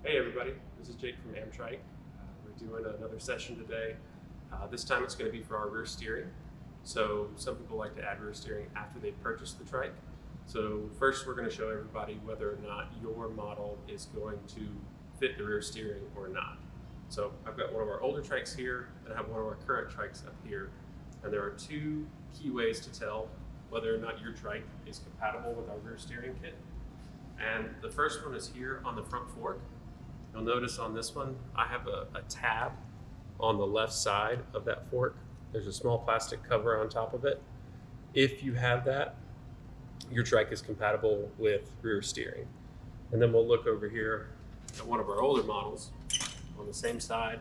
Hey everybody, this is Jake from Amtryke. We're doing another session today. This time it's going to be for our rear steering. So some people like to add rear steering after they've purchased the trike. So first we're going to show everybody whether or not your model is going to fit the rear steering or not. So I've got one of our older trikes here and I have one of our current trikes up here. And there are two key ways to tell whether or not your trike is compatible with our rear steering kit. And the first one is here on the front fork. You'll notice on this one, I have a tab on the left side of that fork. There's a small plastic cover on top of it. If you have that, your trike is compatible with rear steering. And then we'll look over here at one of our older models on the same side.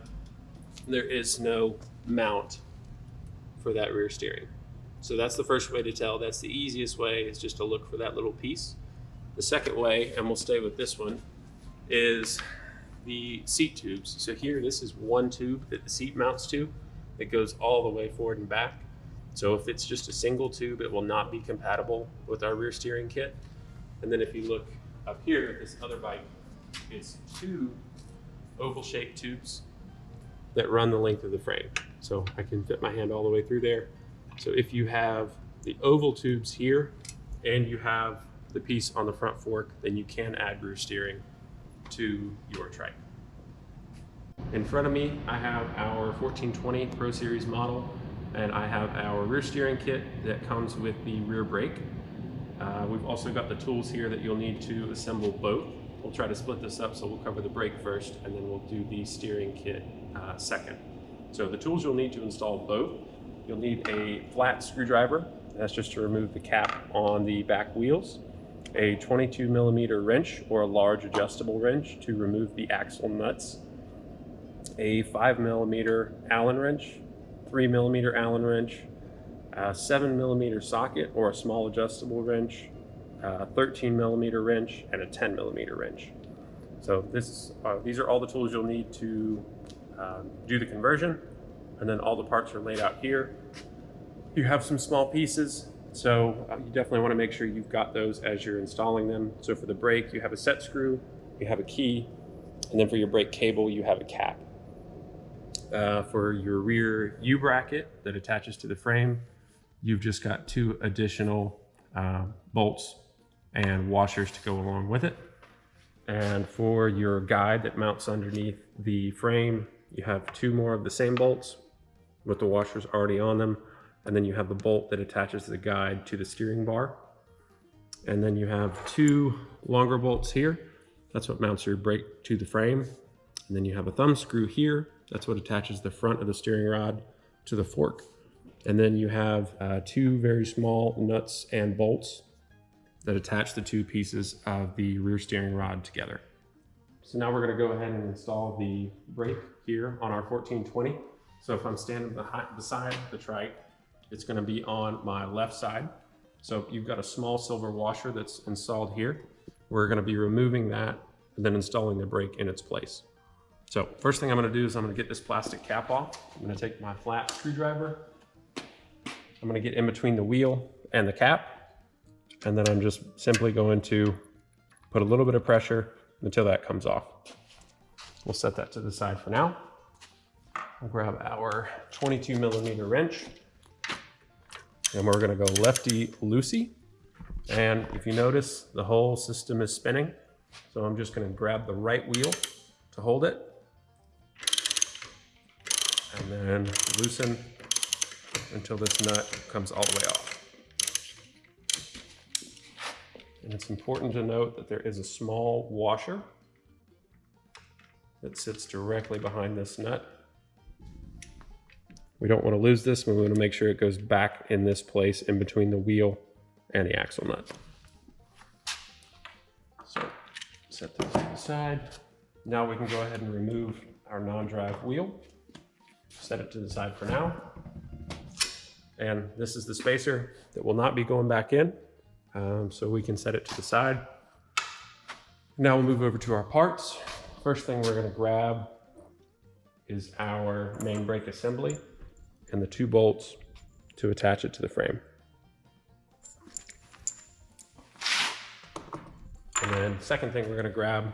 There is no mount for that rear steering. So that's the first way to tell. That's the easiest way, is just to look for that little piece. The second way, and we'll stay with this one, is the seat tubes. So here, this is one tube that the seat mounts to that goes all the way forward and back. So if it's just a single tube, it will not be compatible with our rear steering kit. And then if you look up here at this other bike, it's two oval shaped tubes that run the length of the frame. So I can fit my hand all the way through there. So if you have the oval tubes here and you have the piece on the front fork, then you can add rear steering to your trike. In front of me, I have our 1420 Pro Series model, and I have our rear steering kit that comes with the rear brake. We've also got the tools here that you'll need to assemble both. We'll try to split this up, so we'll cover the brake first, and then we'll do the steering kit second. So the tools you'll need to install both: you'll need a flat screwdriver, that's just to remove the cap on the back wheels, a 22mm wrench or a large adjustable wrench to remove the axle nuts, a 5mm Allen wrench, 3mm Allen wrench, a 7mm socket or a small adjustable wrench, a 13mm wrench, and a 10mm wrench. So these are all the tools you'll need to do the conversion, and then all the parts are laid out here. You have some small pieces, so you definitely want to make sure you've got those as you're installing them. So for the brake, you have a set screw, you have a key, and then for your brake cable, you have a cap. For your rear U-bracket that attaches to the frame, you've just got two additional bolts and washers to go along with it. And for your guide that mounts underneath the frame, you have two more of the same bolts with the washers already on them. And then you have the bolt that attaches the guide to the steering bar. And then you have two longer bolts here. That's what mounts your brake to the frame. And then you have a thumb screw here. That's what attaches the front of the steering rod to the fork. And then you have two very small nuts and bolts that attach the two pieces of the rear steering rod together. So now we're going to go ahead and install the brake here on our 1420. So if I'm standing beside the trike, it's going to be on my left side. So you've got a small silver washer that's installed here. We're going to be removing that and then installing the brake in its place. So first thing I'm going to do is I'm going to get this plastic cap off. I'm going to take my flat screwdriver. I'm going to get in between the wheel and the cap. And then I'm just simply going to put a little bit of pressure until that comes off. We'll set that to the side for now. We'll grab our 22mm wrench. And we're going to go lefty-loosey. And if you notice, the whole system is spinning. So I'm just going to grab the right wheel to hold it. And then loosen until this nut comes all the way off. And it's important to note that there is a small washer that sits directly behind this nut. We don't want to lose this. We want to make sure it goes back in this place in between the wheel and the axle nut. So set those to the side. Now we can go ahead and remove our non-drive wheel. Set it to the side for now. And this is the spacer that will not be going back in. So we can set it to the side. Now we'll move over to our parts. First thing we're going to grab is our main brake assembly and the two bolts to attach it to the frame. And then second thing we're going to grab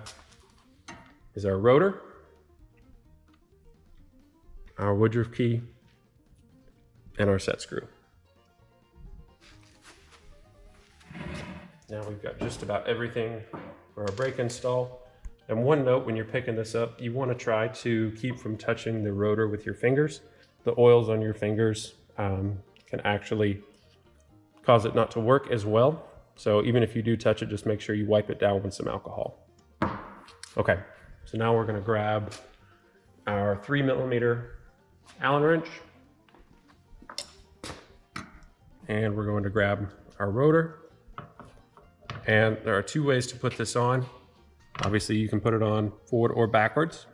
is our rotor, our woodruff key, and our set screw. Now we've got just about everything for our brake install. And one note, when you're picking this up, you want to try to keep from touching the rotor with your fingers. The oils on your fingers can actually cause it not to work as well. So even if you do touch it, just make sure you wipe it down with some alcohol. Okay, so now we're going to grab our 3mm Allen wrench, and we're going to grab our rotor. And there are two ways to put this on. Obviously you can put it on forward or backwards.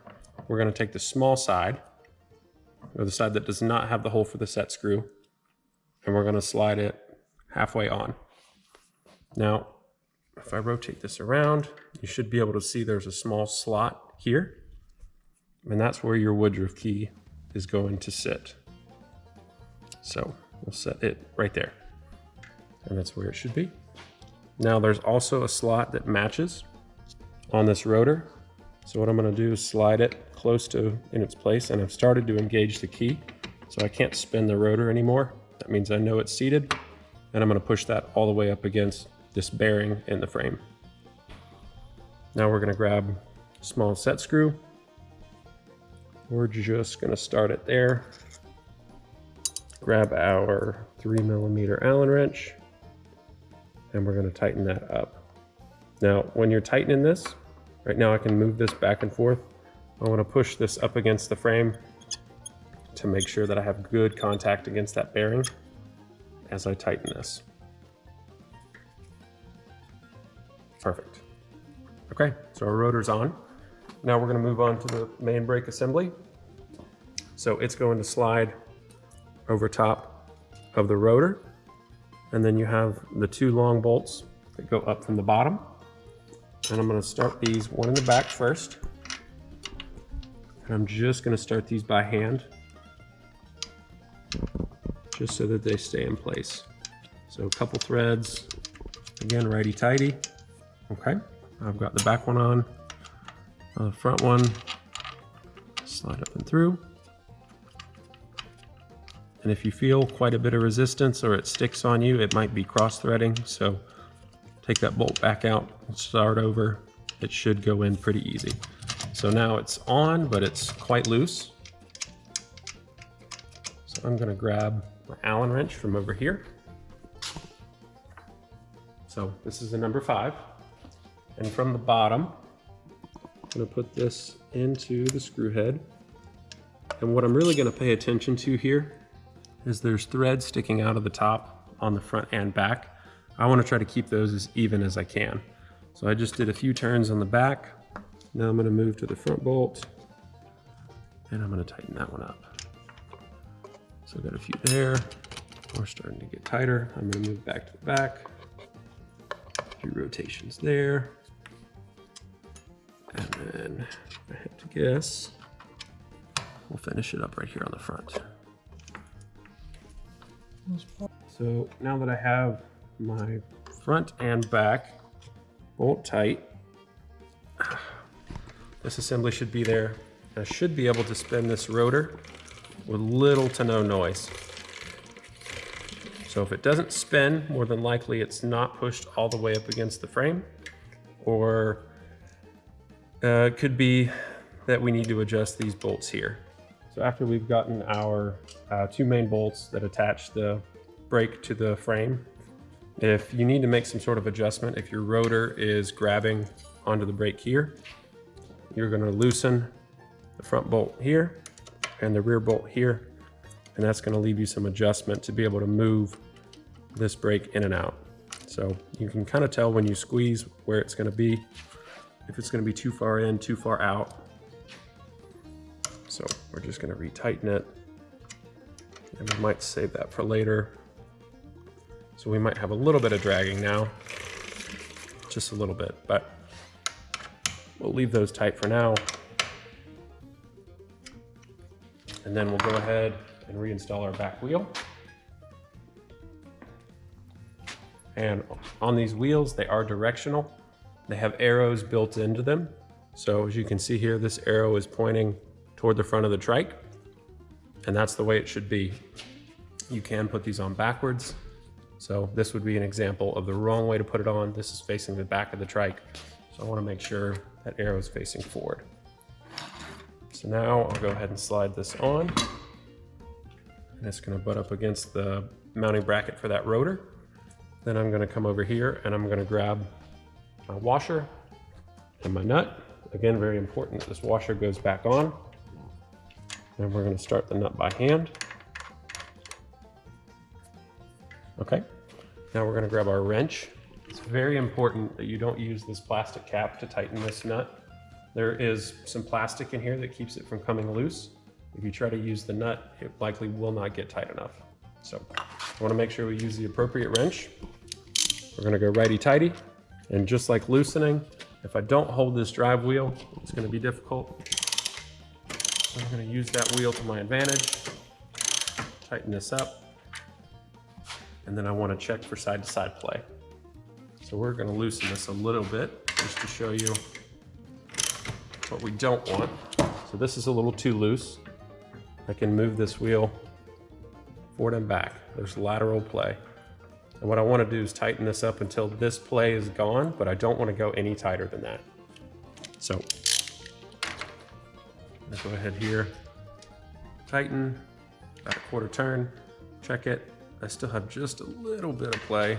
We're going to take the small side, or the side that does not have the hole for the set screw, and we're going to slide it halfway on. Now, if I rotate this around, you should be able to see there's a small slot here, and that's where your woodruff key is going to sit. So we'll set it right there, and that's where it should be. Now there's also a slot that matches on this rotor. So what I'm going to do is slide it close to in its place, and I've started to engage the key, so I can't spin the rotor anymore. That means I know it's seated, and I'm going to push that all the way up against this bearing in the frame. Now we're going to grab a small set screw. We're just going to start it there. Grab our 3mm Allen wrench, and we're going to tighten that up. Now, when you're tightening this, right now I can move this back and forth. I want to push this up against the frame to make sure that I have good contact against that bearing as I tighten this. Perfect. Okay, so our rotor's on. Now we're going to move on to the main brake assembly. So it's going to slide over top of the rotor, and then you have the two long bolts that go up from the bottom. And I'm going to start these one in the back first. And I'm just going to start these by hand, just so that they stay in place. So a couple threads, again, righty-tighty. Okay, I've got the back one on, the front one, slide up and through. And if you feel quite a bit of resistance or it sticks on you, it might be cross-threading. So take that bolt back out and start over. It should go in pretty easy. So now it's on, but it's quite loose. So I'm gonna grab my Allen wrench from over here. So this is a number 5. And from the bottom, I'm gonna put this into the screw head. And what I'm really gonna pay attention to here is there's threads sticking out of the top on the front and back. I want to try to keep those as even as I can. So I just did a few turns on the back. Now I'm going to move to the front bolt, and I'm going to tighten that one up. So I've got a few there. We're starting to get tighter. I'm going to move back to the back. A few rotations there. And then I have to guess, we'll finish it up right here on the front. So now that I have my front and back bolt tight, this assembly should be there. I should be able to spin this rotor with little to no noise. So if it doesn't spin, more than likely it's not pushed all the way up against the frame, or it could be that we need to adjust these bolts here. So after we've gotten our two main bolts that attach the brake to the frame, if you need to make some sort of adjustment, if your rotor is grabbing onto the brake here, you're going to loosen the front bolt here and the rear bolt here, and that's going to leave you some adjustment to be able to move this brake in and out. So you can kind of tell when you squeeze where it's going to be, if it's going to be too far in, too far out. So we're just going to retighten it, and we might save that for later. So we might have a little bit of dragging now, just a little bit, but we'll leave those tight for now. And then we'll go ahead and reinstall our back wheel. And on these wheels, they are directional. They have arrows built into them. So as you can see here, this arrow is pointing toward the front of the trike, and that's the way it should be. You can put these on backwards. So this would be an example of the wrong way to put it on. This is facing the back of the trike. So I want to make sure that arrow is facing forward. So now I'll go ahead and slide this on. And it's going to butt up against the mounting bracket for that rotor. Then I'm going to come over here and I'm going to grab my washer and my nut. Again, very important that this washer goes back on. And we're going to start the nut by hand. Okay, now we're going to grab our wrench. It's very important that you don't use this plastic cap to tighten this nut. There is some plastic in here that keeps it from coming loose. If you try to use the nut, it likely will not get tight enough. So I want to make sure we use the appropriate wrench. We're going to go righty-tighty, and just like loosening, if I don't hold this drive wheel, it's going to be difficult. So I'm going to use that wheel to my advantage, tighten this up. And then I want to check for side-to-side play. So we're going to loosen this a little bit just to show you what we don't want. So this is a little too loose. I can move this wheel forward and back. There's lateral play. And what I want to do is tighten this up until this play is gone, but I don't want to go any tighter than that. So let's go ahead here, tighten, about a quarter turn, check it. I still have just a little bit of play,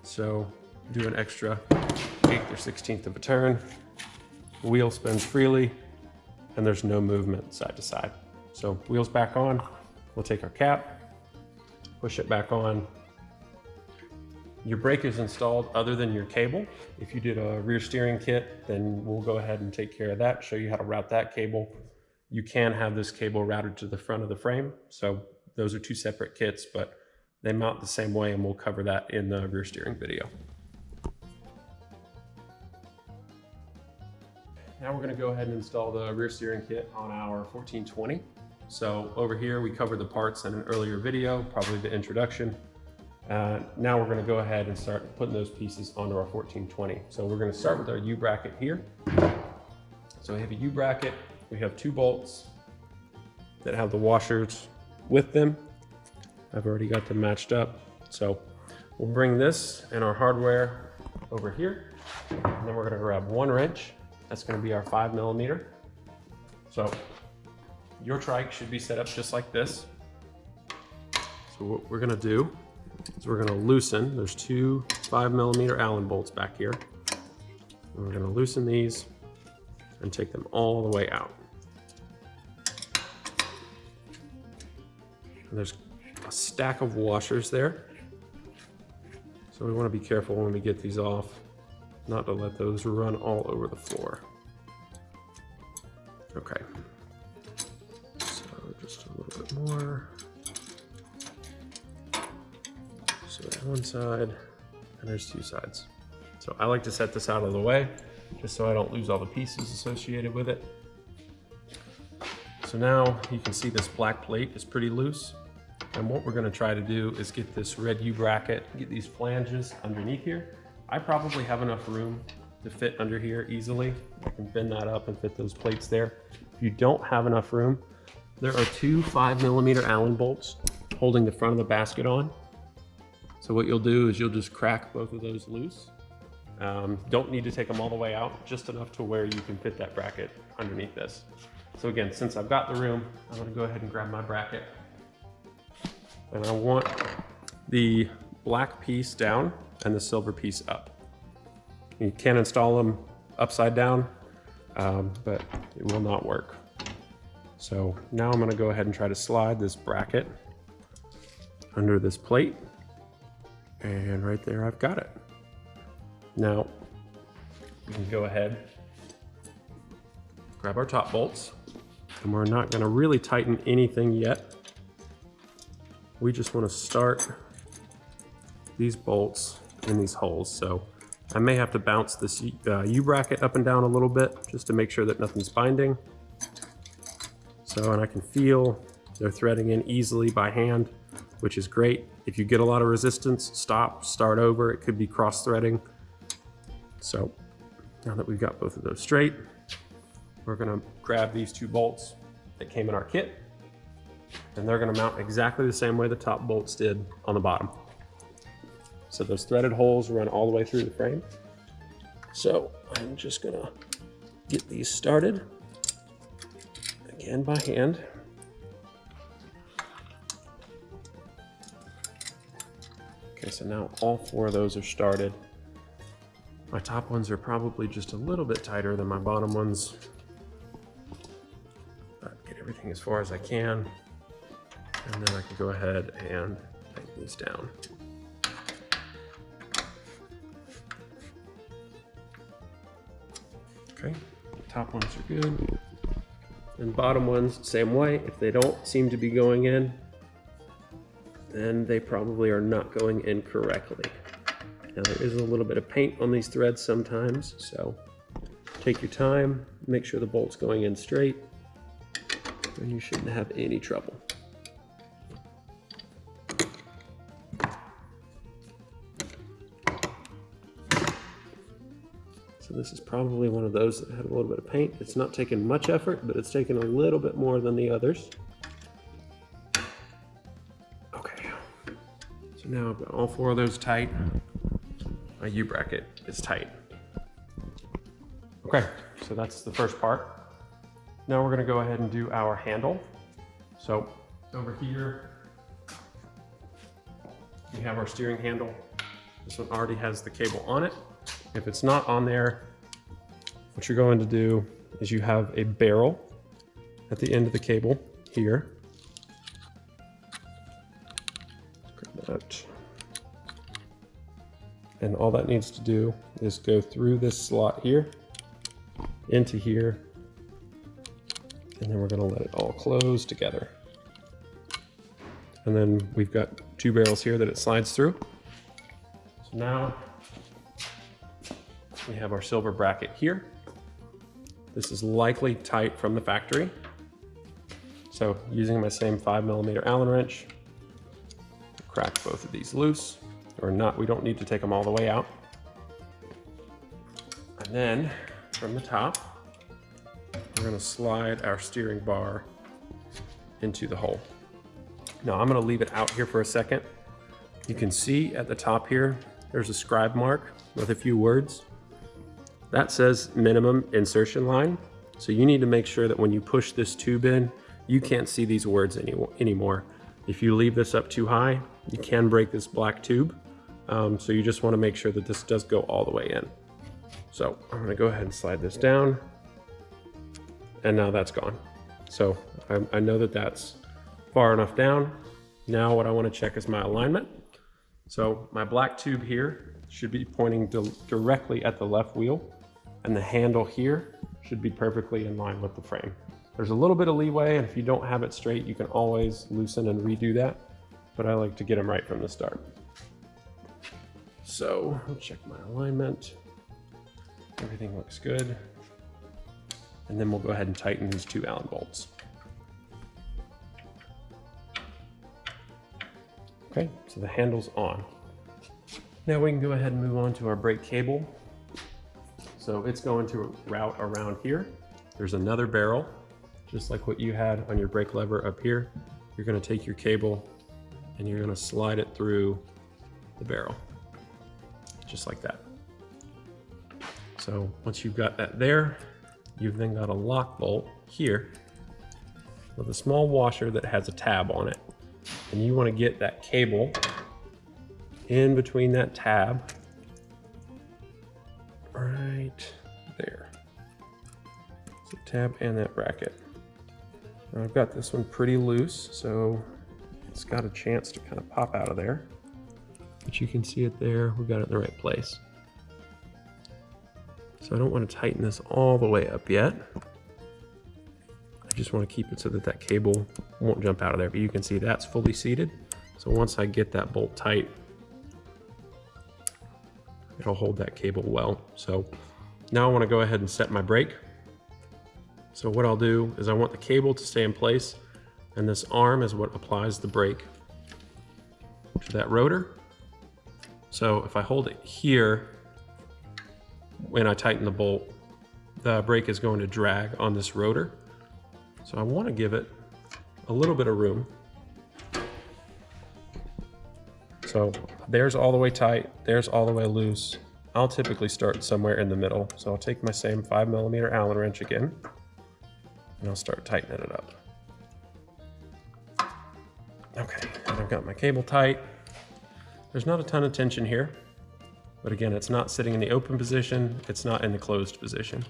so do an extra 1/8 or 1/16 of a turn. Wheel spins freely, and there's no movement side to side. So wheels back on, we'll take our cap, push it back on. Your brake is installed other than your cable. If you did a rear steering kit, then we'll go ahead and take care of that, show you how to route that cable. You can have this cable routed to the front of the frame, so those are two separate kits, but they mount the same way, and we'll cover that in the rear steering video. Now we're going to go ahead and install the rear steering kit on our 1420. So over here we covered the parts in an earlier video, probably the introduction. Now we're going to go ahead and start putting those pieces onto our 1420. So we're going to start with our U-bracket here. So we have a U-bracket, we have 2 bolts that have the washers with them. I've already got them matched up. So we'll bring this and our hardware over here. And then we're going to grab 1 wrench. That's going to be our 5mm. So your trike should be set up just like this. So what we're going to do is we're going to loosen. There's 2 5mm Allen bolts back here. And we're going to loosen these and take them all the way out. And there's a stack of washers there. So we want to be careful when we get these off, not to let those run all over the floor. Okay. So just a little bit more. So there's one side and there's 2 sides. So I like to set this out of the way just so I don't lose all the pieces associated with it. So now you can see this black plate is pretty loose. And what we're going to try to do is get this red U-bracket, get these flanges underneath here. I probably have enough room to fit under here easily. I can bend that up and fit those plates there. If you don't have enough room, there are 2 5mm Allen bolts holding the front of the basket on. So what you'll do is you'll just crack both of those loose. Don't need to take them all the way out, just enough to where you can fit that bracket underneath this. So again, since I've got the room, I'm going to go ahead and grab my bracket. And I want the black piece down and the silver piece up. You can install them upside down, but it will not work. So now I'm going to go ahead and try to slide this bracket under this plate. And right there, I've got it. Now, we can go ahead, grab our top bolts, and we're not going to really tighten anything yet. We just want to start these bolts in these holes. So I may have to bounce this U-bracket up and down a little bit just to make sure that nothing's binding. So, and I can feel they're threading in easily by hand, which is great. If you get a lot of resistance, stop, start over. It could be cross-threading. So now that we've got both of those straight, we're gonna grab these 2 bolts that came in our kit, and they're gonna mount exactly the same way the top bolts did on the bottom. So those threaded holes run all the way through the frame. So I'm just gonna get these started, again by hand. Okay, so now all 4 of those are started. My top ones are probably just a little bit tighter than my bottom ones. But get everything as far as I can. And then I can go ahead and tighten these down. Okay, top ones are good. And bottom ones, same way. If they don't seem to be going in, then they probably are not going in correctly. Now there is a little bit of paint on these threads sometimes, so take your time, make sure the bolt's going in straight, and you shouldn't have any trouble. So this is probably one of those that had a little bit of paint. It's not taking much effort, but it's taking a little bit more than the others. Okay, so now I've got all 4 of those tight. My U-bracket is tight. Okay, so that's the first part. Now we're gonna go ahead and do our handle. So over here, we have our steering handle. This one already has the cable on it. If it's not on there, what you're going to do is you have a barrel at the end of the cable here. Grab that. And all that needs to do is go through this slot here, into here, and then we're gonna let it all close together. And then we've got 2 barrels here that it slides through. So now we have our silver bracket here. This is likely tight from the factory. So using my same 5mm Allen wrench, crack both of these loose. Or not, we don't need to take them all the way out. And then from the top, we're gonna slide our steering bar into the hole. Now I'm gonna leave it out here for a second. You can see at the top here, there's a scribe mark with a few words. That says minimum insertion line. So you need to make sure that when you push this tube in, you can't see these words anymore. If you leave this up too high, you can break this black tube. So you just want to make sure that this does go all the way in. So I'm going to go ahead and slide this down. And now that's gone. So I know that that's far enough down. Now what I want to check is my alignment. So my black tube here should be pointing directly at the left wheel. And the handle here should be perfectly in line with the frame. There's a little bit of leeway, and if you don't have it straight, you can always loosen and redo that. But I like to get them right from the start. So I'll check my alignment. Everything looks good. And then we'll go ahead and tighten these 2 Allen bolts. Okay, so the handle's on. Now we can go ahead and move on to our brake cable. So it's going to route around here. There's another barrel, just like what you had on your brake lever up here. You're gonna take your cable and you're gonna slide it through the barrel, just like that. So once you've got that there, you've then got a lock bolt here with a small washer that has a tab on it. And you wanna get that cable in between that tab right there. So tab and that bracket. Now I've got this one pretty loose, so it's got a chance to kind of pop out of there. But you can see it there, we've got it in the right place. So I don't want to tighten this all the way up yet. I just want to keep it so that that cable won't jump out of there. But you can see that's fully seated. So once I get that bolt tight, it'll hold that cable well. So now I want to go ahead and set my brake. So what I'll do is I want the cable to stay in place, and this arm is what applies the brake to that rotor. So if I hold it here, when I tighten the bolt, the brake is going to drag on this rotor. So I want to give it a little bit of room. So there's all the way tight, there's all the way loose. I'll typically start somewhere in the middle. So I'll take my same 5mm Allen wrench again, and I'll start tightening it up. Okay, and I've got my cable tight. There's not a ton of tension here, but again, it's not sitting in the open position, it's not in the closed position.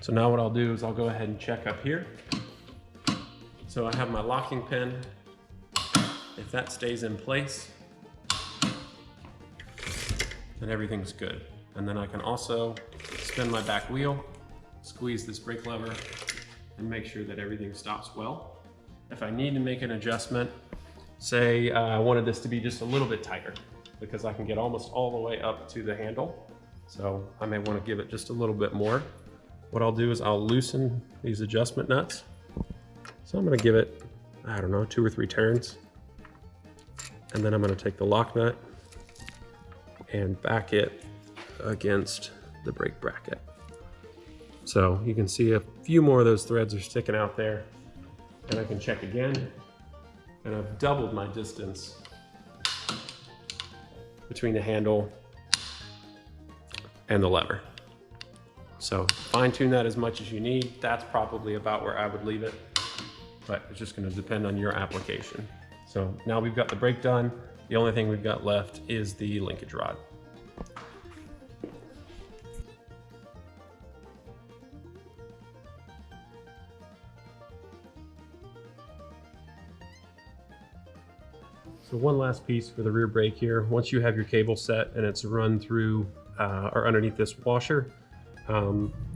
So now what I'll do is I'll go ahead and check up here. So I have my locking pin. If that stays in place, then everything's good. And then I can also spin my back wheel, squeeze this brake lever, and make sure that everything stops well. If I need to make an adjustment, say I wanted this to be just a little bit tighter, because I can get almost all the way up to the handle. So I may want to give it just a little bit more. What I'll do is I'll loosen these adjustment nuts. So I'm going to give it, I don't know, 2 or 3 turns. And then I'm going to take the lock nut and back it against the brake bracket. So you can see a few more of those threads are sticking out there, and I can check again, and I've doubled my distance between the handle and the lever. So fine tune that as much as you need. That's probably about where I would leave it, but it's just going to depend on your application. So now we've got the brake done. The only thing we've got left is the linkage rod. So one last piece for the rear brake here. Once you have your cable set and it's run through or underneath this washer,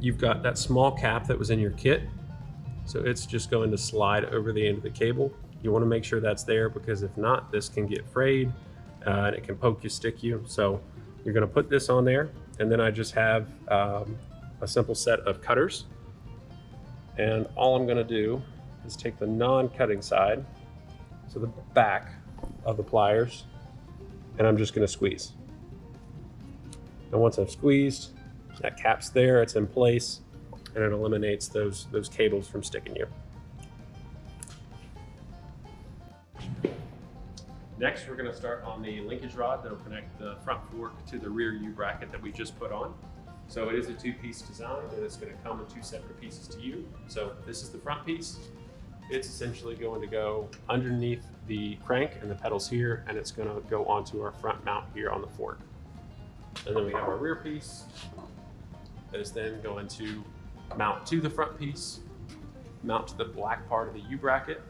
you've got that small cap that was in your kit. So it's just going to slide over the end of the cable. You want to make sure that's there, because if not, this can get frayed and it can poke you, stick you. So you're going to put this on there, and then I just have a simple set of cutters. And all I'm going to do is take the non-cutting side, so the back of the pliers, and I'm just going to squeeze. And once I've squeezed, that cap's there, it's in place, and it eliminates those cables from sticking you. Next, we're going to start on the linkage rod that will connect the front fork to the rear U bracket that we just put on. So it is a 2-piece design, and it's going to come in 2 separate pieces to you. So this is the front piece. It's essentially going to go underneath the crank and the pedals here, and it's going to go onto our front mount here on the fork. And then we have our rear piece that is then going to mount to the front piece, mount to the black part of the U bracket,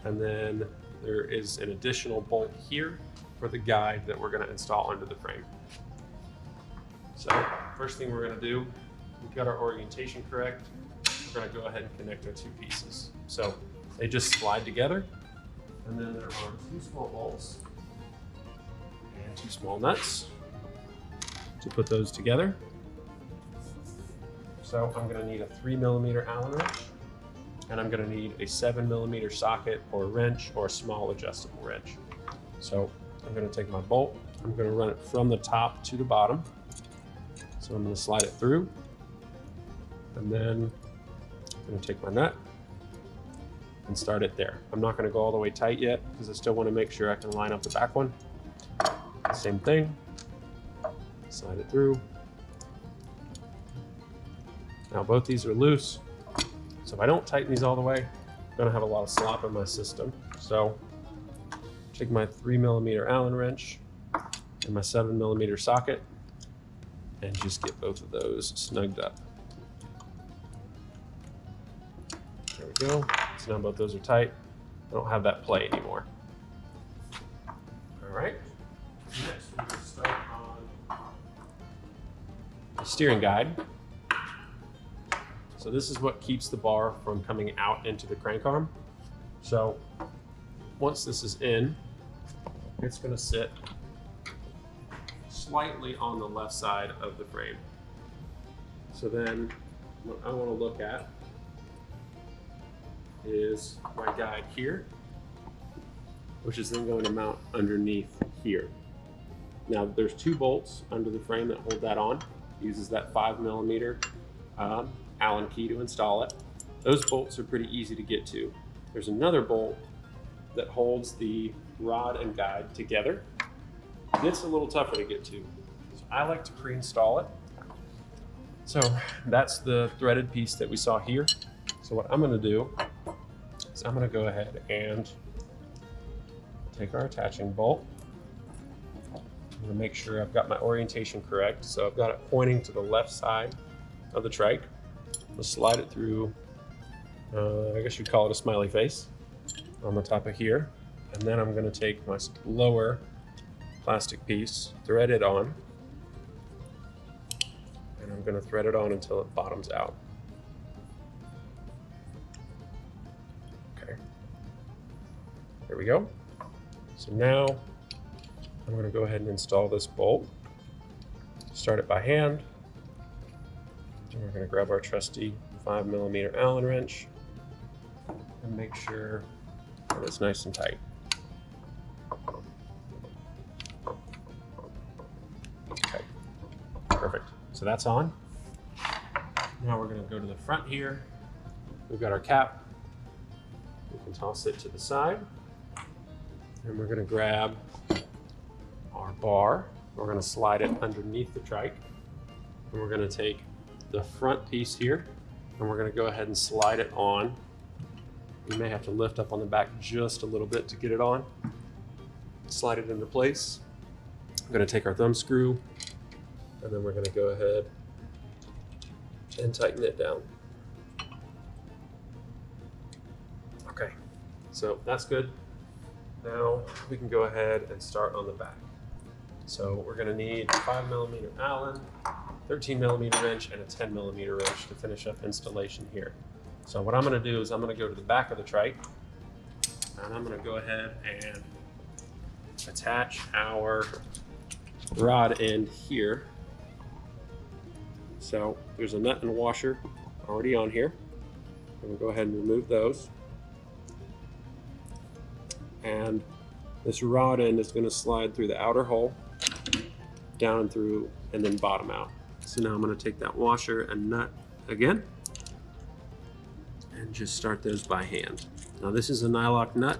and then there is an additional bolt here for the guide that we're going to install under the frame. So first thing we're going to do, we've got our orientation correct. We're going to go ahead and connect our 2 pieces. So they just slide together, and then there are 2 small bolts and 2 small nuts to put those together. So I'm going to need a 3mm Allen wrench, and I'm going to need a 7mm socket or wrench or a small adjustable wrench. So I'm going to take my bolt, I'm going to run it from the top to the bottom. So I'm going to slide it through, and then I'm going to take my nut and start it there. I'm not going to go all the way tight yet, because I still want to make sure I can line up the back one. Same thing, slide it through. Now both these are loose, so if I don't tighten these all the way, I'm going to have a lot of slop in my system. So take my 3mm Allen wrench and my 7mm socket and just get both of those snugged up. There we go. So now both those are tight. I don't have that play anymore. All right. Next, we're going to start on the steering guide. So this is what keeps the bar from coming out into the crank arm. So once this is in, it's going to sit slightly on the left side of the frame. So then what I want to look at is my guide here, which is then going to mount underneath here. Now there's 2 bolts under the frame that hold that on. It uses that 5mm Allen key to install it. Those bolts are pretty easy to get to. There's another bolt that holds the rod and guide together. It's a little tougher to get to. So I like to pre-install it. So that's the threaded piece that we saw here. So what I'm gonna do is I'm gonna go ahead and take our attaching bolt. I'm gonna make sure I've got my orientation correct. So I've got it pointing to the left side of the trike. I'm gonna slide it through, I guess you'd call it a smiley face, on the top of here. And then I'm gonna take my lower plastic piece, thread it on, and I'm gonna thread it on until it bottoms out. Okay, there we go. So now I'm gonna go ahead and install this bolt. Start it by hand. And we're gonna grab our trusty 5mm Allen wrench and make sure that it's nice and tight. Okay, perfect. So that's on. Now we're gonna go to the front here. We've got our cap. We can toss it to the side. And we're gonna grab our bar. We're gonna slide it underneath the trike. And we're gonna take the front piece here and we're gonna go ahead and slide it on. You may have to lift up on the back just a little bit to get it on. Slide it into place. I'm gonna take our thumb screw and then we're gonna go ahead and tighten it down. Okay, so that's good. Now we can go ahead and start on the back. So we're gonna need a 5mm Allen, 13mm wrench, and a 10mm wrench to finish up installation here. So what I'm gonna do is I'm gonna go to the back of the trike and I'm gonna go ahead and attach our rod end here. So there's a nut and washer already on here. I'm gonna go ahead and remove those. And this rod end is gonna slide through the outer hole, down and through, and then bottom out. So now I'm gonna take that washer and nut again, and just start those by hand. Now this is a nylock nut,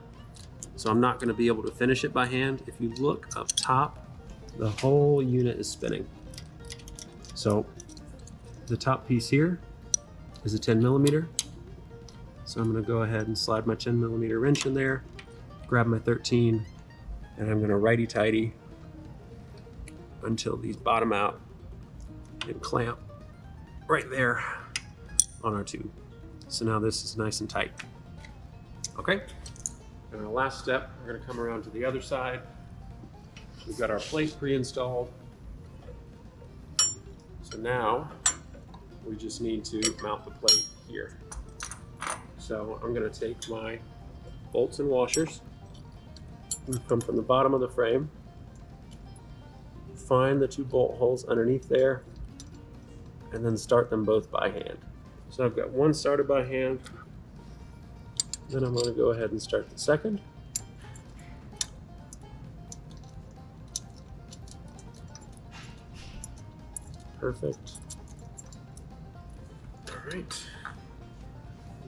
so I'm not gonna be able to finish it by hand. If you look up top, the whole unit is spinning. So the top piece here is a 10mm. So I'm gonna go ahead and slide my 10mm wrench in there, grab my 13, and I'm gonna righty-tighty until these bottom out and clamp right there on our tube. So now this is nice and tight. Okay, and our last step, we're gonna come around to the other side. We've got our plate pre-installed. So now we just need to mount the plate here. So I'm gonna take my bolts and washers, and come from the bottom of the frame, find the 2 bolt holes underneath there, and then start them both by hand. So I've got one started by hand, then I'm going to go ahead and start the second. Perfect. All right.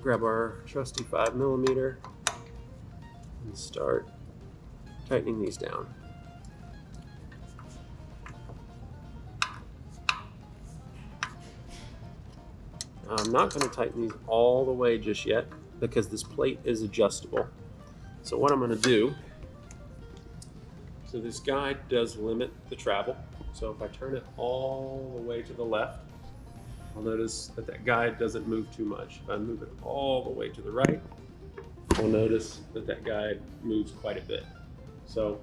Grab our trusty 5mm and start tightening these down. I'm not going to tighten these all the way just yet because this plate is adjustable. So what I'm going to do, so this guide does limit the travel. So if I turn it all the way to the left, I'll notice that that guide doesn't move too much. If I move it all the way to the right, I'll notice that that guide moves quite a bit. So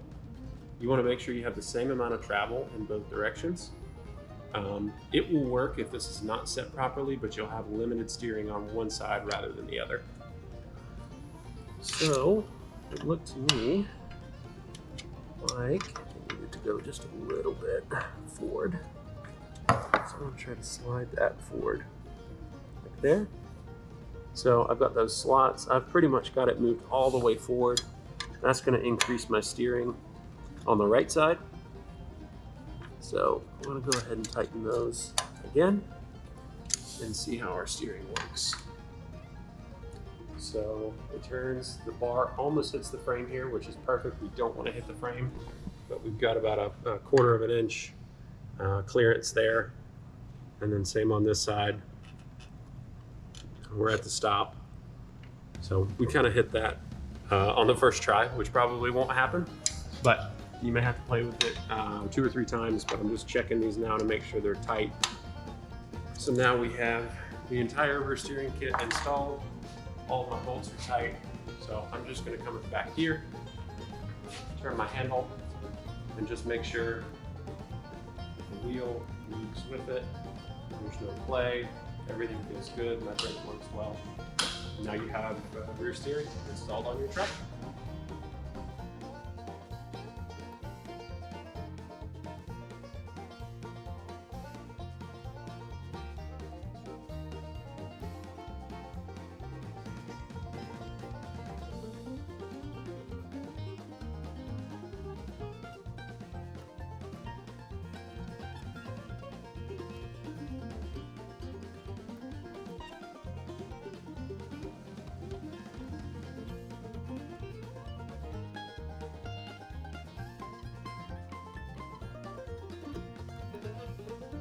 you want to make sure you have the same amount of travel in both directions. It will work if this is not set properly, but you'll have limited steering on one side rather than the other. So it looked to me like I needed to go just a little bit forward. So I'm going to try to slide that forward like there. So I've got those slots. I've pretty much got it moved all the way forward. That's going to increase my steering on the right side. So I'm going to go ahead and tighten those again. and see how our steering works. So it turns, the bar almost hits the frame here, which is perfect. We don't want to hit the frame, but we've got about a 1/4 of an inch clearance there. And then same on this side. We're at the stop. So we kind of hit that on the first try, which probably won't happen, but you may have to play with it 2 or 3 times, but I'm just checking these now to make sure they're tight. So now we have the entire reverse steering kit installed. All of my bolts are tight. So I'm just gonna come back here, turn my handle, and just make sure the wheel moves with it. There's no play, everything feels good, my brake works well. Now you have rear steering installed on your truck.